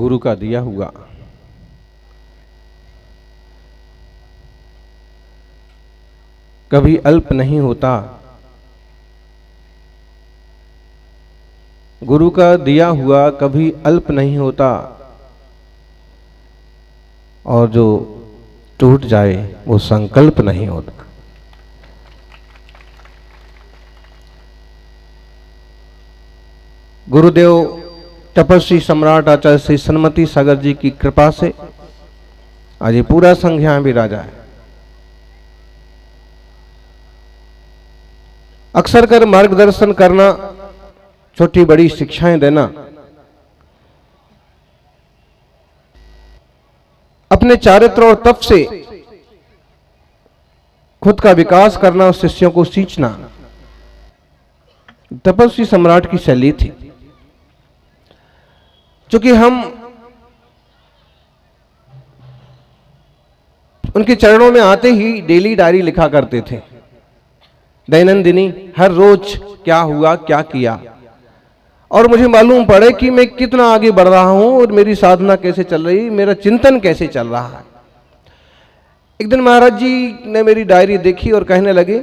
गुरु का दिया हुआ कभी अल्प नहीं होता। गुरु का दिया हुआ कभी अल्प नहीं होता, और जो टूट जाए वो संकल्प नहीं होता। गुरुदेव तपस्वी सम्राट आचार्य श्री सन्मति सागर जी की कृपा से आज ये पूरा संघ यहां विराजा है। अक्सर कर मार्गदर्शन करना, छोटी बड़ी शिक्षाएं देना, अपने चारित्र और तप से खुद का विकास करना और शिष्यों को सींचना तपस्वी सम्राट की शैली थी। क्योंकि हम उनके चरणों में आते ही डेली डायरी लिखा करते थे, दैनंदिनी, हर रोज क्या हुआ, क्या किया, और मुझे मालूम पड़े कि मैं कितना आगे बढ़ रहा हूं और मेरी साधना कैसे चल रही, मेरा चिंतन कैसे चल रहा है। एक दिन महाराज जी ने मेरी डायरी देखी और कहने लगे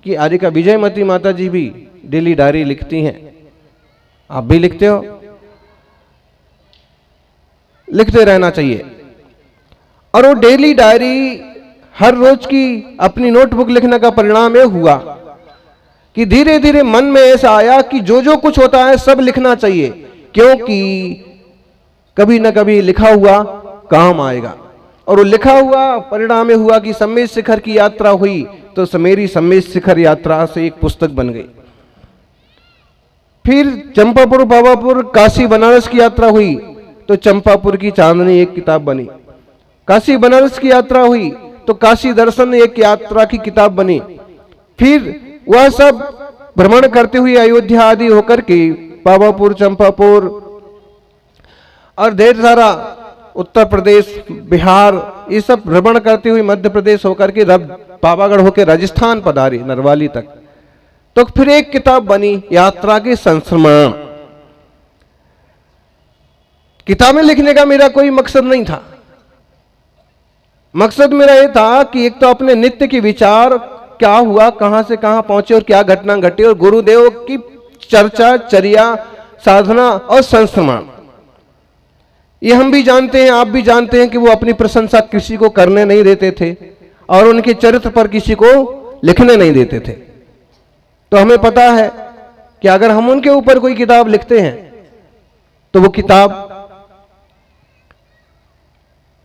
कि आर्यिका विजयमती माता जी भी डेली डायरी लिखती हैं, आप भी लिखते हो, लिखते रहना चाहिए। और वो डेली डायरी, हर रोज की अपनी नोटबुक लिखने का परिणाम यह हुआ कि धीरे धीरे मन में ऐसा आया कि जो जो कुछ होता है सब लिखना चाहिए, क्योंकि कभी न कभी लिखा हुआ काम आएगा। और वो लिखा हुआ परिणाम यह हुआ कि सम्मेद शिखर की यात्रा हुई, तो मेरी सम्मेद शिखर यात्रा से एक पुस्तक बन गई। फिर चंपापुर, बाबापुर, काशी, बनारस की यात्रा हुई, तो चंपापुर की चांदनी एक किताब बनी। काशी बनारस की यात्रा हुई तो काशी दर्शन एक यात्रा की किताब बनी। फिर वह सब भ्रमण करते हुए अयोध्या आदि होकर के बाबापुर, चंपापुर और ढेर सारा उत्तर प्रदेश, बिहार, ये सब भ्रमण करते हुए मध्य प्रदेश होकर के पावागढ़ होकर राजस्थान पधारी, नरवाली तक। तो फिर एक किताब बनी, यात्रा के संस्मरण। किताबें लिखने का मेरा कोई मकसद नहीं था। मकसद मेरा यह था कि एक तो अपने नित्य के विचार, क्या हुआ, कहां से कहां पहुंचे और क्या घटना घटी, और गुरुदेव की चर्चा, चर्या, साधना और संस्मरण। ये हम भी जानते हैं, आप भी जानते हैं कि वो अपनी प्रशंसा किसी को करने नहीं देते थे और उनके चरित्र पर किसी को लिखने नहीं देते थे। तो हमें पता है कि अगर हम उनके ऊपर कोई किताब लिखते हैं तो वो किताब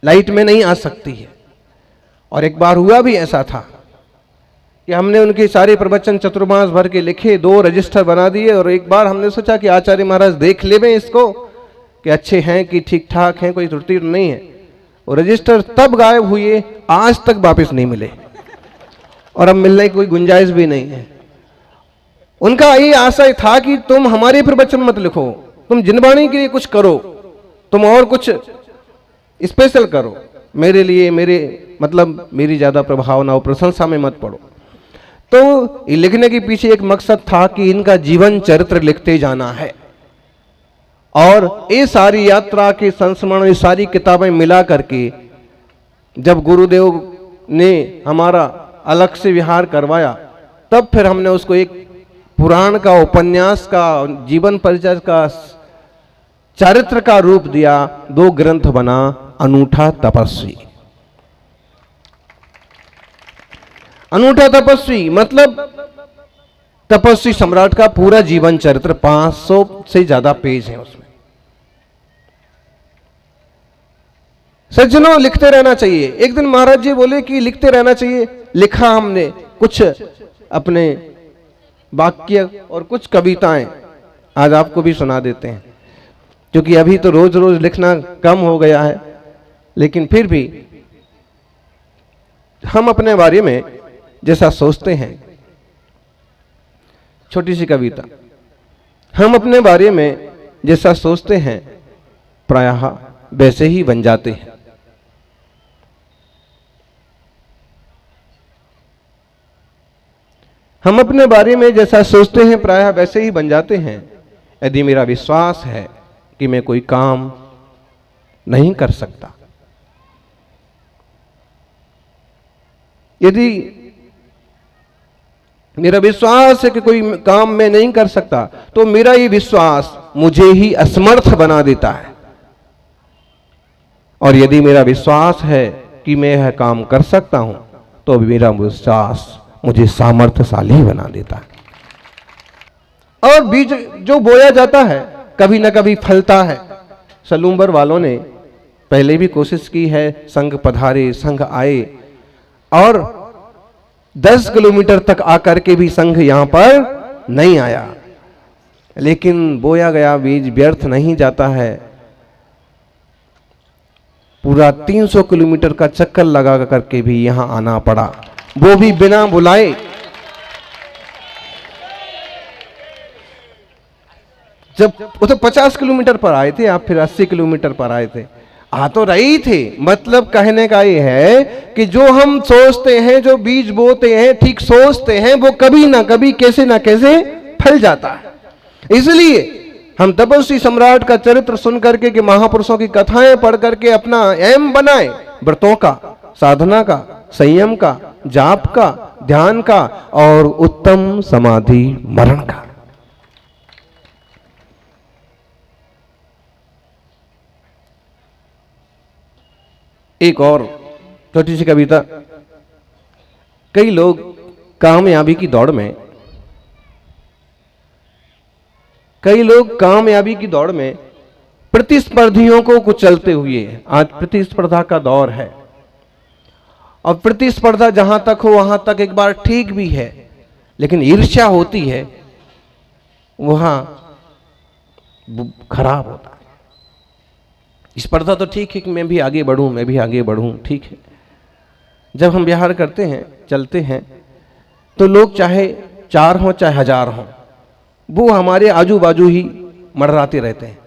लाइट में नहीं आ सकती है। और एक बार हुआ भी ऐसा था कि हमने उनके सारे प्रवचन चतुर्मास भर के लिखे, 2 रजिस्टर बना दिए, और एक बार हमने सोचा कि आचार्य महाराज देख लें इसको कि अच्छे हैं कि ठीक ठाक हैं, कोई त्रुटि नहीं है। वो रजिस्टर तब गायब हुए, आज तक वापस नहीं मिले, और अब मिलने की कोई गुंजाइश भी नहीं है। उनका ये आशय था कि तुम हमारे प्रवचन मत लिखो, तुम जिनवाणी के लिए कुछ करो, तुम और कुछ स्पेशल करो, मेरे लिए, मेरी ज्यादा प्रभावना और प्रशंसा में मत पड़ो। तो ये लिखने के पीछे एक मकसद था कि इनका जीवन चरित्र लिखते जाना है, और ये सारी यात्रा के संस्मरण, ये सारी किताबें मिला करके जब गुरुदेव ने हमारा अलग से विहार करवाया, तब फिर हमने उसको एक पुराण का, उपन्यास का, जीवन परिचय का, चरित्र का रूप दिया। 2 ग्रंथ बना, अनूठा तपस्वी। अनूठा तपस्वी मतलब तपस्वी सम्राट का पूरा जीवन चरित्र, 500 से ज्यादा पेज हैं उसमें। सज्जनों, लिखते रहना चाहिए। एक दिन महाराज जी बोले कि लिखते रहना चाहिए। लिखा हमने कुछ अपने वाक्य और कुछ कविताएं, आज आपको भी सुना देते हैं, क्योंकि अभी तो रोज रोज लिखना कम हो गया है, लेकिन फिर भी हम अपने बारे में जैसा सोचते हैं, छोटी सी कविता, हम अपने बारे में जैसा सोचते हैं प्रायः वैसे ही बन जाते हैं। हम अपने बारे में जैसा सोचते हैं प्रायः वैसे ही बन जाते हैं। यदि मेरा विश्वास है कि मैं कोई काम नहीं कर सकता। यदि मेरा विश्वास है कि कोई काम मैं नहीं कर सकता, तो मेरा ये विश्वास मुझे ही असमर्थ बना देता है। और यदि मेरा विश्वास है कि मैं यह काम कर सकता हूं, तो मेरा विश्वास मुझे सामर्थ्यशाली बना देता है। और बीज जो बोया जाता है कभी ना कभी फलता है। सलूम्बर वालों ने पहले भी कोशिश की है, संघ पधारे, संघ आए, और 10 किलोमीटर तक आकर के भी संघ यहां पर नहीं आया। लेकिन बोया गया बीज व्यर्थ नहीं जाता है। पूरा 300 किलोमीटर का चक्कर लगा करके भी यहां आना पड़ा, वो भी बिना बुलाए। जब वो तो 50 किलोमीटर पर आए थे, आप फिर 80 किलोमीटर पर आए थे, आ तो रही थे। मतलब कहने का ये है कि जो हम सोचते हैं, जो बीज बोते हैं, ठीक सोचते हैं, वो कभी ना कभी कैसे ना कैसे फल जाता है। इसलिए हम तपस्वी सम्राट का चरित्र सुन करके, कि महापुरुषों की कथाएं पढ़ करके अपना एम बनाए, व्रतों का, साधना का, संयम का, जाप का, ध्यान का और उत्तम समाधि मरण का। एक और छोटी सी कविता। कई लोग कामयाबी की दौड़ में, प्रतिस्पर्धियों को कुचलते हुए, आज प्रतिस्पर्धा का दौर है, और प्रतिस्पर्धा जहां तक हो वहां तक एक बार ठीक भी है, लेकिन ईर्ष्या होती है वहां खराब होता है। स्पर्धा तो ठीक है कि मैं भी आगे बढ़ूं, मैं भी आगे बढ़ूं, ठीक है। जब हम विहार करते हैं, चलते हैं, तो लोग चाहे 4 हों चाहे 1000 हों, वो हमारे आजू बाजू ही मंडराते रहते हैं,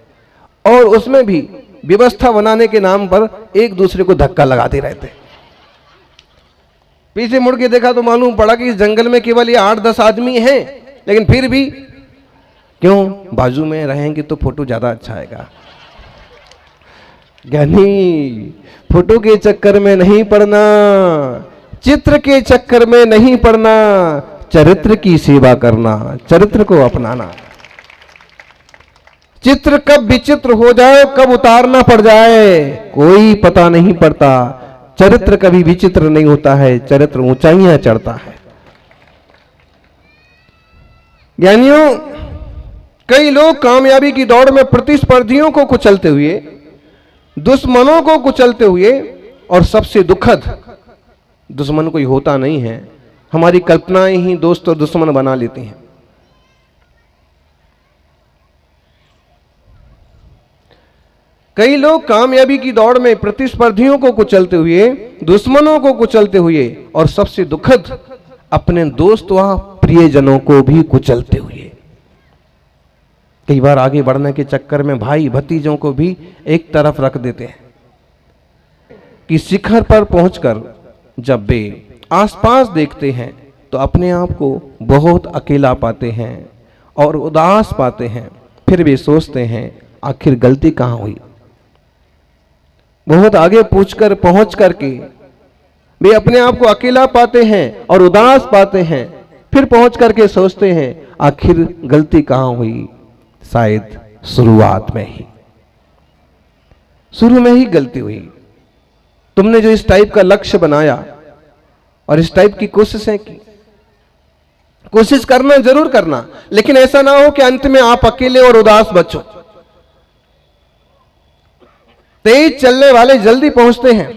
और उसमें भी व्यवस्था बनाने के नाम पर एक दूसरे को धक्का लगाते रहते हैं। पीछे मुड़ के देखा तो मालूम पड़ा कि इस जंगल में केवल ये 8-10 आदमी हैं, लेकिन फिर भी क्यों, बाजू में रहेंगे तो फोटो ज्यादा अच्छा आएगा। ज्ञानी फोटो के चक्कर में नहीं पड़ना, चित्र के चक्कर में नहीं पड़ना, चरित्र की सेवा करना, चरित्र को अपनाना। चित्र कब विचित्र हो जाए, कब उतारना पड़ जाए, कोई पता नहीं पड़ता। चरित्र कभी विचित्र नहीं होता है, चरित्र ऊंचाइयां चढ़ता है। ज्ञानियों, कई लोग कामयाबी की दौड़ में प्रतिस्पर्धियों को कुचलते हुए, दुश्मनों को कुचलते हुए, और सबसे दुखद, दुश्मन कोई होता नहीं है, हमारी कल्पनाएं ही दोस्त और दुश्मन बना लेती हैं। कई लोग कामयाबी की दौड़ में प्रतिस्पर्धियों को कुचलते हुए, दुश्मनों को कुचलते हुए, और सबसे दुखद, अपने दोस्त व प्रियजनों को भी कुचलते हुए, कई बार आगे बढ़ने के चक्कर में भाई भतीजों को भी एक तरफ रख देते हैं, कि शिखर पर पहुंचकर जब वे आसपास देखते हैं तो अपने आप को बहुत अकेला पाते हैं और उदास पाते हैं। फिर वे सोचते हैं आखिर गलती कहां हुई। बहुत आगे पहुंच करके वे अपने आप को अकेला पाते हैं और उदास पाते हैं। फिर पहुंच करके सोचते हैं आखिर गलती कहां हुई। शायद शुरुआत में ही, शुरू में ही गलती हुई। तुमने जो इस टाइप का लक्ष्य बनाया और इस टाइप की कोशिशें की, कोशिश करना जरूर करना, लेकिन ऐसा ना हो कि अंत में आप अकेले और उदास बचो। तेज चलने वाले जल्दी पहुंचते हैं,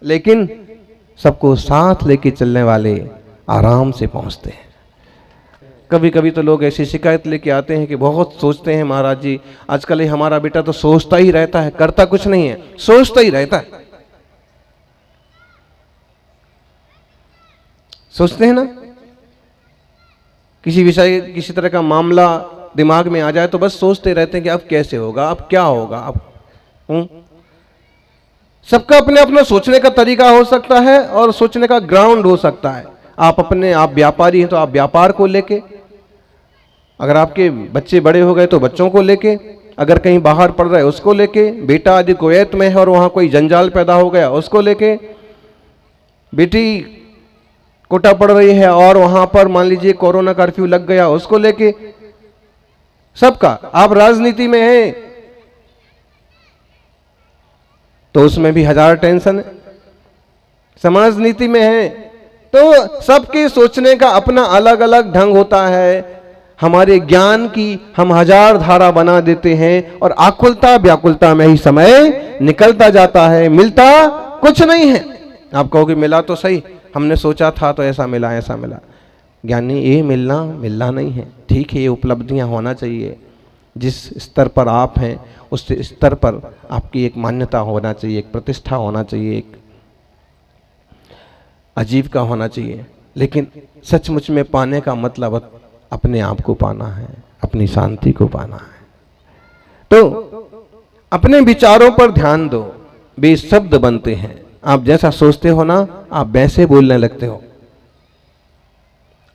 लेकिन सबको साथ लेके चलने वाले आराम से पहुंचते हैं। कभी कभी तो लोग ऐसी शिकायत लेके आते हैं कि बहुत सोचते हैं महाराज जी, आजकल ये हमारा बेटा तो सोचता ही रहता है, करता कुछ नहीं है, सोचता ही रहता है। सोचते हैं ना, किसी विषय, किसी तरह का मामला दिमाग में आ जाए तो बस सोचते रहते हैं कि अब कैसे होगा, अब क्या होगा, अब सबका अपने अपना सोचने का तरीका हो सकता है और सोचने का ग्राउंड हो सकता है। आप व्यापारी हैं तो आप व्यापार को लेके, अगर आपके बच्चे बड़े हो गए तो बच्चों को लेके, अगर कहीं बाहर पढ़ रहा है उसको लेके, बेटा यदि कुवैत में है और वहां कोई जंजाल पैदा हो गया उसको लेके, बेटी कोटा पड़ रही है और वहां पर मान लीजिए कोरोना कर्फ्यू लग गया उसको लेके, सबका। आप राजनीति में हैं तो उसमें भी हजार टेंशन है, समाज नीति में है तो सबके सोचने का अपना अलग अलग ढंग होता है। हमारे ज्ञान की हम हजार धारा बना देते हैं और आकुलता व्याकुलता में ही समय निकलता जाता है, मिलता कुछ नहीं है। आप कहोगे मिला तो सही, हमने सोचा था तो ऐसा मिला ऐसा मिला। ज्ञानी ये मिलना नहीं है। ठीक है, ये उपलब्धियां होना चाहिए, जिस स्तर पर आप हैं उस स्तर पर आपकी एक मान्यता होना चाहिए, एक प्रतिष्ठा होना चाहिए, एक आजीविका होना चाहिए। लेकिन सचमुच में पाने का मतलब अपने आप को पाना है, अपनी शांति को पाना है। तो अपने विचारों पर ध्यान दो, वे शब्द बनते हैं। आप जैसा सोचते हो ना, आप वैसे बोलने लगते हो।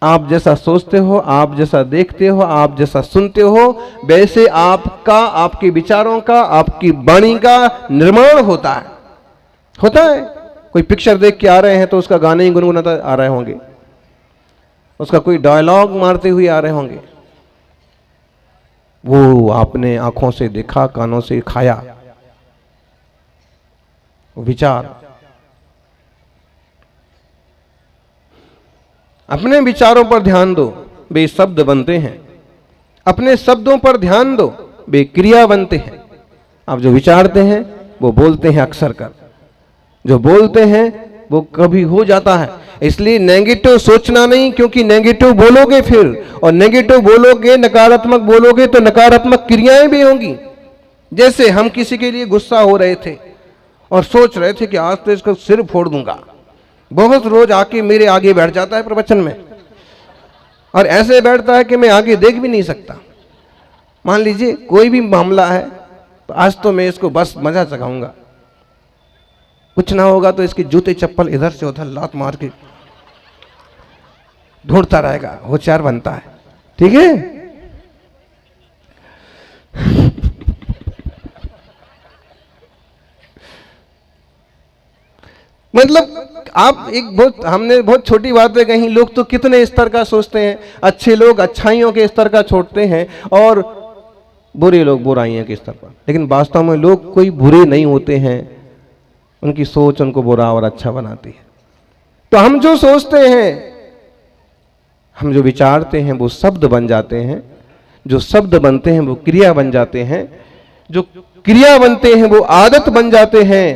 आप जैसा सोचते हो, आप जैसा देखते हो, आप जैसा सुनते हो, वैसे आपका, आपके विचारों का, आपकी वाणी का निर्माण होता है। कोई पिक्चर देख के आ रहे हैं तो उसका गाने ही गुनगुनाते आ रहे होंगे, उसका कोई डायलॉग मारते हुए आ रहे होंगे। वो आपने आंखों से देखा, कानों से खाया, विचार। अपने विचारों पर ध्यान दो, वे शब्द बनते हैं। अपने शब्दों पर ध्यान दो, वे क्रिया बनते हैं। आप जो विचारते हैं वो बोलते हैं अक्सर कर, जो बोलते हैं वो कभी हो जाता है। इसलिए नेगेटिव सोचना नहीं, क्योंकि नेगेटिव बोलोगे फिर, और नेगेटिव बोलोगे, नकारात्मक बोलोगे तो नकारात्मक क्रियाएं भी होंगी। जैसे हम किसी के लिए गुस्सा हो रहे थे और सोच रहे थे कि आज तो इसका सिर फोड़ दूंगा, बहुत रोज आके मेरे आगे बैठ जाता है प्रवचन में, और ऐसे बैठता है कि मैं आगे देख भी नहीं सकता। मान लीजिए कोई भी मामला है तो आज तो मैं इसको बस मजा चखाऊंगा, कुछ ना होगा तो इसके जूते चप्पल इधर से उधर लात मार के ढूंढता रहेगा, होशियार बनता है। ठीक है, मतलब आप एक हमने बहुत छोटी बातें कही, लोग तो कितने स्तर का सोचते हैं। अच्छे लोग अच्छाइयों के स्तर का छोड़ते हैं और बुरे लोग बुराइयों के स्तर पर। लेकिन वास्तव में लोग कोई बुरे नहीं होते हैं, उनकी सोच उनको बुरा और अच्छा बनाती है। तो हम जो सोचते हैं, हम जो विचारते हैं वो शब्द बन जाते हैं, जो शब्द बनते हैं वो क्रिया बन जाते हैं, जो क्रिया बनते हैं वो आदत बन जाते हैं,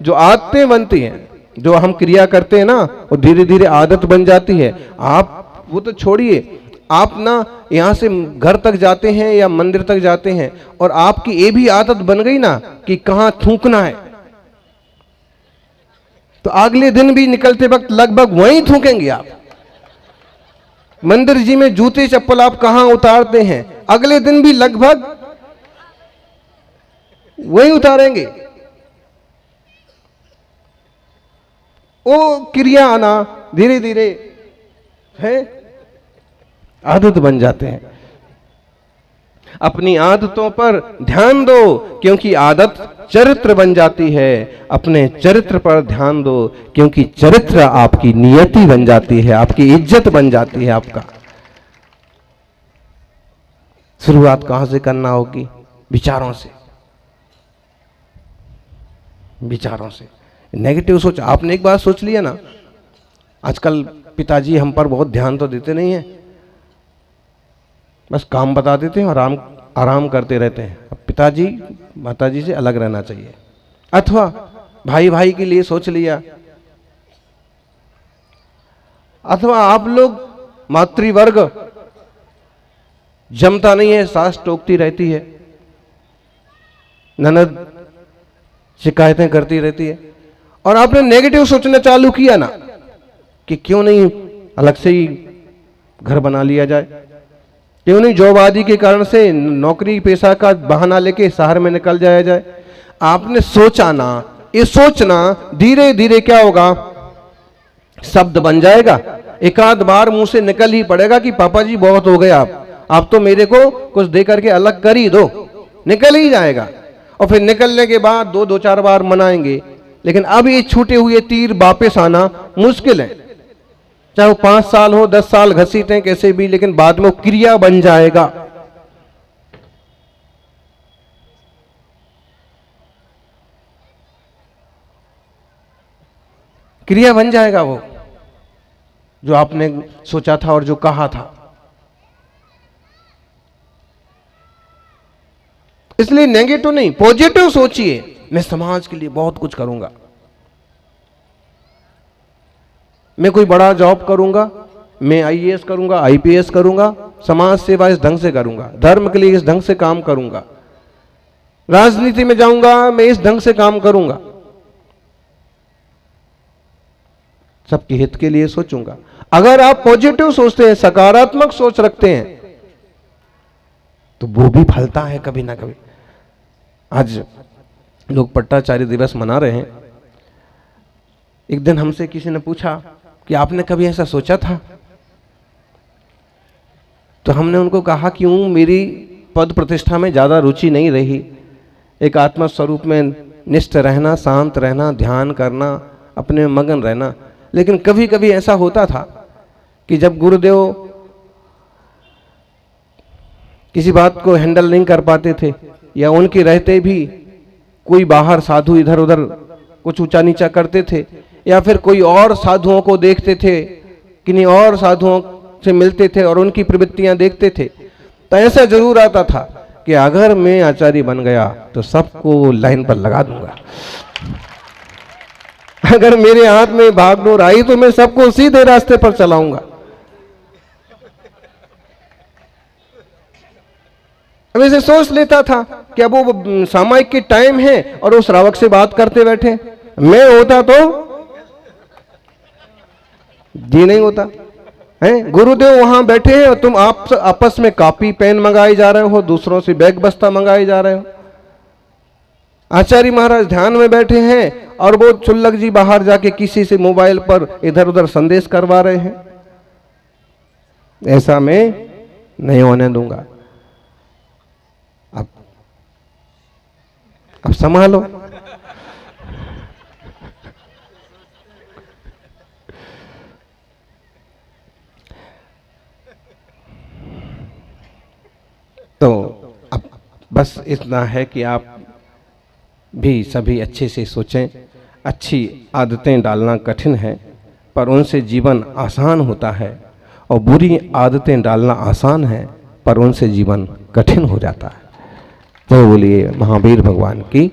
जो आदतें बनती हैं, जो हम क्रिया करते हैं ना वो धीरे धीरे आदत बन जाती है। आप वो तो छोड़िए, आप ना यहाँ से घर तक जाते हैं या मंदिर तक जाते हैं और आपकी ये भी आदत बन गई ना कि कहाँ थूकना है, तो अगले दिन भी निकलते वक्त लगभग वहीं थूकेंगे आप। मंदिर जी में जूते चप्पल आप कहाँ उतारते हैं, अगले दिन भी लगभग वहीं उतारेंगे। वो क्रिया आना धीरे धीरे है आदत बन जाते हैं। अपनी आदतों पर ध्यान दो, क्योंकि आदत चरित्र बन जाती है। अपने चरित्र पर ध्यान दो, क्योंकि चरित्र आपकी नियति बन जाती है, आपकी इज्जत बन जाती है। आपका शुरुआत कहां से करना होगी? विचारों से, विचारों से। नेगेटिव सोच, आपने एक बार सोच लिया ना, आजकल पिताजी हम पर बहुत ध्यान तो देते नहीं है, बस काम बता देते हैं और आराम करते रहते हैं। अब पिताजी माताजी से अलग रहना चाहिए। अथवा भाई भाई के लिए सोच लिया, अथवा आप लोग मातृवर्ग जमता नहीं है, सास टोकती रहती है, ननद शिकायतें करती रहती है, और आपने नेगेटिव सोचना चालू किया ना कि क्यों नहीं अलग से ही घर बना लिया जाए, क्यों नहीं जॉब आदि के कारण से नौकरी पेशा का बहाना लेके शहर में निकल जाया जाए। आपने सोचा ना, ये सोचना धीरे धीरे क्या होगा, शब्द बन जाएगा। एक आध बार मुंह से निकल ही पड़ेगा कि पापा जी बहुत हो गए, आप तो मेरे को कुछ दे करके अलग कर ही दो। निकल ही जाएगा, और फिर निकलने के बाद दो चार बार मनाएंगे, लेकिन अब ये छूटे हुए तीर वापस आना मुश्किल है। चाहे वो 5 साल हो, 10 साल घसीटें कैसे भी, लेकिन बाद में वो क्रिया बन जाएगा। क्रिया बन जाएगा वो जो आपने सोचा था और जो कहा था। इसलिए नेगेटिव नहीं, पॉजिटिव सोचिए, मैं समाज के लिए बहुत कुछ करूंगा, मैं कोई बड़ा जॉब करूंगा, मैं आईएएस करूंगा, आईपीएस करूंगा, समाज सेवा इस ढंग से करूंगा, धर्म के लिए इस ढंग से काम करूंगा, राजनीति में जाऊंगा, मैं इस ढंग से काम करूंगा, सबके हित के लिए सोचूंगा। अगर आप पॉजिटिव सोचते हैं, सकारात्मक सोच रखते हैं, तो वो भी फलता है कभी ना कभी। आज लोग पट्टाचार्य दिवस मना रहे हैं। एक दिन हमसे किसी ने पूछा कि आपने कभी ऐसा सोचा था? तो हमने उनको कहा कि मेरी पद प्रतिष्ठा में ज्यादा रुचि नहीं रही, एक आत्मा स्वरूप में निष्ठ रहना, शांत रहना, ध्यान करना, अपने मगन रहना। लेकिन कभी कभी ऐसा होता था कि जब गुरुदेव किसी बात को हैंडल नहीं कर पाते थे, या उनके रहते भी कोई बाहर साधु इधर उधर कुछ ऊंचा नीचा करते थे, या फिर कोई और साधुओं को देखते थे, किन्हीं और साधुओं से मिलते थे और उनकी प्रवृत्तियां देखते थे, तो ऐसा जरूर आता था कि अगर मैं आचार्य बन गया तो सबको लाइन पर लगा दूंगा, अगर मेरे हाथ में भागडोर आई तो मैं सबको सीधे रास्ते पर चलाऊंगा। अब ऐसे सोच लेता था कि अब वो सामायिक की टाइम है और उस श्रावक से बात करते बैठे, मैं होता तो जी नहीं होता है। गुरुदेव वहां बैठे हैं और तुम आप आपस में कॉपी पेन मंगाए जा रहे हो, दूसरों से बैग बस्ता मंगाए जा रहे हो। आचार्य महाराज ध्यान में बैठे हैं और वो चुल्लक जी बाहर जाके किसी से मोबाइल पर इधर उधर संदेश करवा रहे हैं। ऐसा मैं नहीं होने दूंगा। अब संभालो। तो अब बस इतना है कि आप भी सभी अच्छे से सोचें। अच्छी आदतें डालना कठिन है, पर उनसे जीवन आसान होता है, और बुरी आदतें डालना आसान है, पर उनसे जीवन कठिन हो जाता है। तो बोलिए महावीर भगवान की